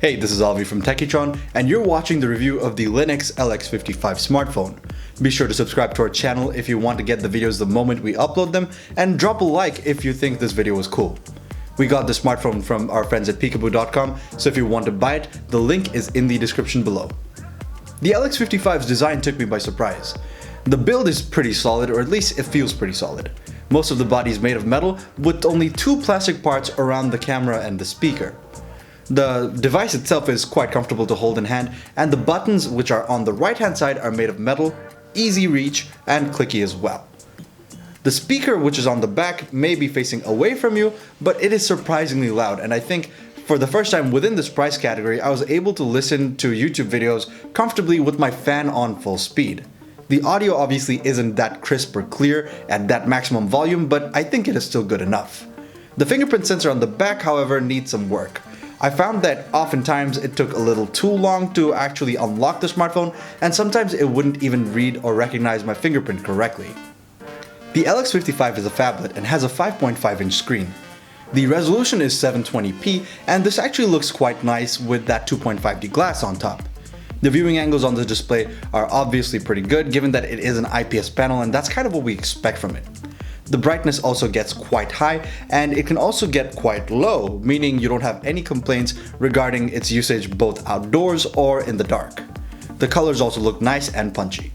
Hey, this is Alvi from Techitron, and you're watching the review of the Linnex LX55 smartphone. Be sure to subscribe to our channel if you want to get the videos the moment we upload them, and drop a like if you think this video was cool. We got the smartphone from our friends at peekaboo.com, so if you want to buy it, the link is in the description below. The LX55's design took me by surprise. The build is pretty solid, or at least it feels pretty solid. Most of the body is made of metal, with only two plastic parts around the camera and the speaker. The device itself is quite comfortable to hold in hand, and the buttons, which are on the right hand side, are made of metal, easy reach, and clicky as well. The speaker, which is on the back, may be facing away from you, but it is surprisingly loud, and I think for the first time within this price category, I was able to listen to YouTube videos comfortably with my fan on full speed. The audio obviously isn't that crisp or clear at that maximum volume, but I think it is still good enough. The fingerprint sensor on the back, however, needs some work. I found that oftentimes it took a little too long to actually unlock the smartphone, and sometimes it wouldn't even read or recognize my fingerprint correctly. The LX55 is a phablet and has a 5.5-inch screen. The resolution is 720p, and this actually looks quite nice with that 2.5D glass on top. The viewing angles on the display are obviously pretty good given that it is an IPS panel, and that's kind of what we expect from it. The brightness also gets quite high, and it can also get quite low, meaning you don't have any complaints regarding its usage both outdoors or in the dark. The colors also look nice and punchy.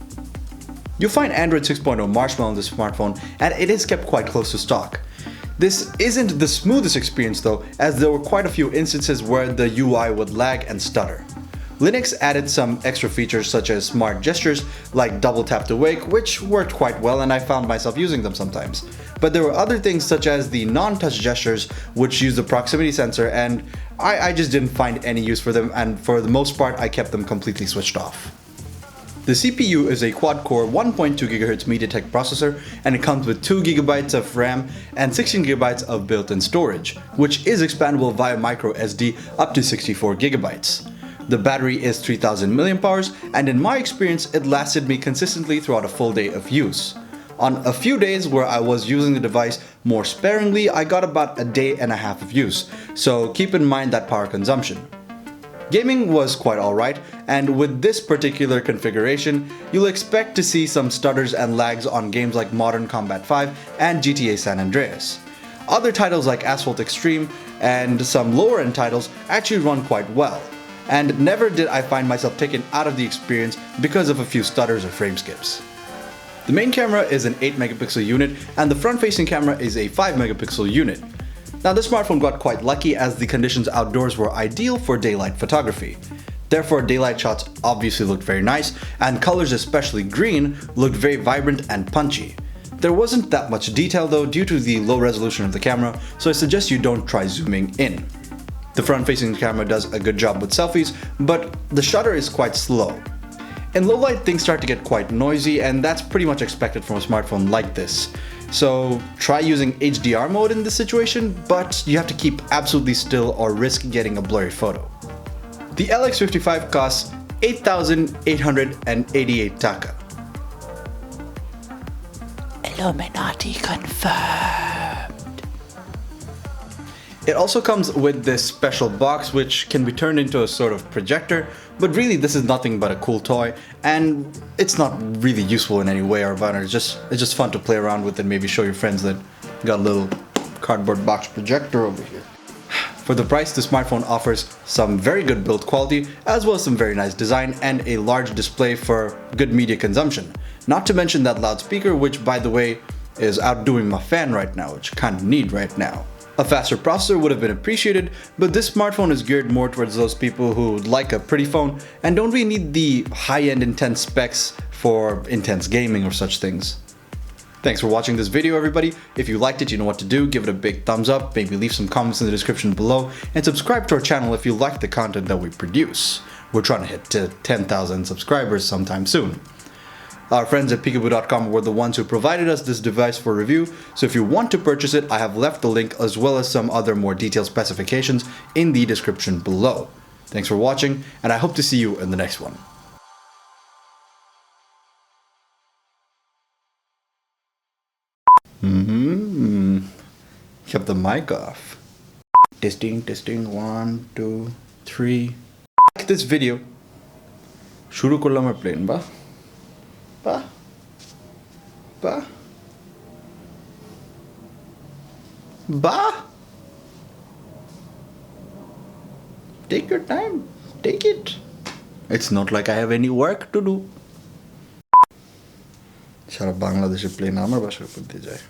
You'll find Android 6.0 Marshmallow on this smartphone, and it is kept quite close to stock. This isn't the smoothest experience though, as there were quite a few instances where the UI would lag and stutter. Linnex added some extra features such as smart gestures like double tap to wake, which worked quite well and I found myself using them sometimes. But there were other things such as the non-touch gestures which use the proximity sensor, and I just didn't find any use for them, and for the most part I kept them completely switched off. The CPU is a quad-core 1.2 GHz MediaTek processor, and it comes with 2 GB of RAM and 16 GB of built-in storage, which is expandable via microSD up to 64 GB. The battery is 3000 mAh, and in my experience it lasted me consistently throughout a full day of use. On a few days where I was using the device more sparingly, I got about a day and a half of use, so keep in mind that power consumption. Gaming was quite alright, and with this particular configuration, you'll expect to see some stutters and lags on games like Modern Combat 5 and GTA San Andreas. Other titles like Asphalt Extreme and some lower end titles actually run quite well, and never did I find myself taken out of the experience because of a few stutters or frame skips. The main camera is an 8 megapixel unit, and the front facing camera is a 5 megapixel unit. Now this smartphone got quite lucky as the conditions outdoors were ideal for daylight photography. Therefore daylight shots obviously looked very nice, and colors, especially green, looked very vibrant and punchy. There wasn't that much detail though due to the low resolution of the camera, so I suggest you don't try zooming in. The front facing camera does a good job with selfies, but the shutter is quite slow. In low light things start to get quite noisy, and that's pretty much expected from a smartphone like this. So try using HDR mode in this situation, but you have to keep absolutely still or risk getting a blurry photo. The LX55 costs 8,888 taka. Illuminati confirmed. It also comes with this special box which can be turned into a sort of projector, but really this is nothing but a cool toy, and it's not really useful in any way or manner. It's just fun to play around with and maybe show your friends that you got a little cardboard box projector over here. For the price, the smartphone offers some very good build quality as well as some very nice design and a large display for good media consumption. Not to mention that loudspeaker, which by the way is outdoing my fan right now, which I kind of need right now. A faster processor would have been appreciated, but this smartphone is geared more towards those people who like a pretty phone and don't really need the high-end intense specs for intense gaming or such things. Thanks for watching this video, everybody. If you liked it, you know what to do. Give it a big thumbs up, maybe leave some comments in the description below, and subscribe to our channel if you like the content that we produce. We're trying to hit to 10,000 subscribers sometime soon. Our friends at peekaboo.com were the ones who provided us this device for review, so if you want to purchase it, I have left the link as well as some other more detailed specifications in the description below. Thanks for watching, and I hope to see you in the next one. Kept the mic off. Testing, 1, 2. 3. Like this video. শুরু করলাম আর plane বাহ বাহ বাহ বাহ. Take your time. Take it. It's not like I have any work to do. সারা বাংলাদেশের plane আমার বাসার উপর দিয়ে যায়.